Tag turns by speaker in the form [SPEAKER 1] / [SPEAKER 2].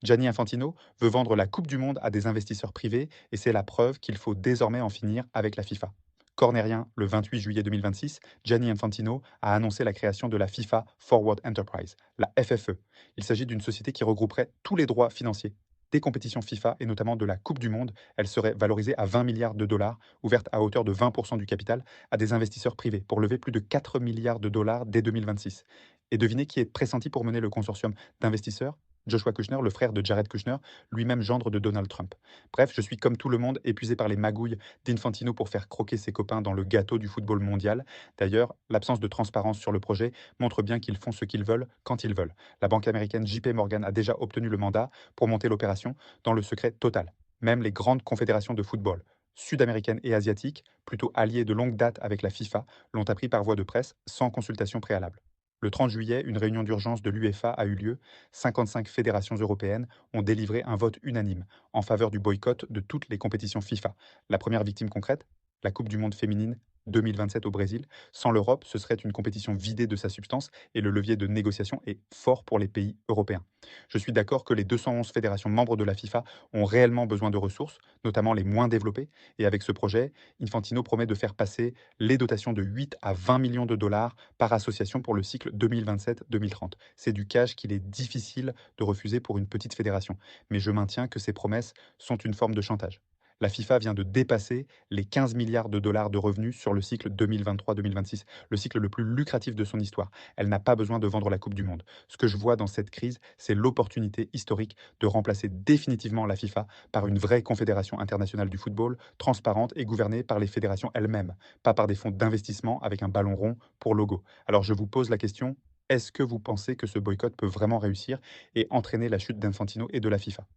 [SPEAKER 1] Gianni Infantino veut vendre la Coupe du Monde à des investisseurs privés et c'est la preuve qu'il faut désormais en finir avec la FIFA. Cornérien, le 28 juillet 2026, Gianni Infantino a annoncé la création de la FIFA Forward Enterprise, la FFE. Il s'agit d'une société qui regrouperait tous les droits financiers des compétitions FIFA et notamment de la Coupe du Monde. Elle serait valorisée à 20 milliards de dollars, ouverte à hauteur de 20% du capital à des investisseurs privés pour lever plus de 4 milliards de dollars dès 2026. Et devinez qui est pressenti pour mener le consortium d'investisseurs? Joshua Kushner, le frère de Jared Kushner, lui-même gendre de Donald Trump. Bref, je suis comme tout le monde épuisé par les magouilles d'Infantino pour faire croquer ses copains dans le gâteau du football mondial. D'ailleurs, l'absence de transparence sur le projet montre bien qu'ils font ce qu'ils veulent quand ils veulent. La banque américaine JP Morgan a déjà obtenu le mandat pour monter l'opération dans le secret total. Même les grandes confédérations de football, sud-américaines et asiatiques, plutôt alliées de longue date avec la FIFA, l'ont appris par voie de presse sans consultation préalable. Le 30 juillet, une réunion d'urgence de l'UEFA a eu lieu. 55 fédérations européennes ont délivré un vote unanime en faveur du boycott de toutes les compétitions FIFA. La première victime concrète, la Coupe du monde féminine 2027 au Brésil. Sans l'Europe, ce serait une compétition vidée de sa substance et le levier de négociation est fort pour les pays européens. Je suis d'accord que les 211 fédérations membres de la FIFA ont réellement besoin de ressources, notamment les moins développées, et avec ce projet, Infantino promet de faire passer les dotations de 8 à 20 millions de dollars par association pour le cycle 2027-2030. C'est du cash qu'il est difficile de refuser pour une petite fédération. Mais je maintiens que ces promesses sont une forme de chantage. La FIFA vient de dépasser les 15 milliards de dollars de revenus sur le cycle 2023-2026, le cycle le plus lucratif de son histoire. Elle n'a pas besoin de vendre la Coupe du Monde. Ce que je vois dans cette crise, c'est l'opportunité historique de remplacer définitivement la FIFA par une vraie confédération internationale du football, transparente et gouvernée par les fédérations elles-mêmes, pas par des fonds d'investissement avec un ballon rond pour logo. Alors je vous pose la question, est-ce que vous pensez que ce boycott peut vraiment réussir et entraîner la chute d'Infantino et de la FIFA?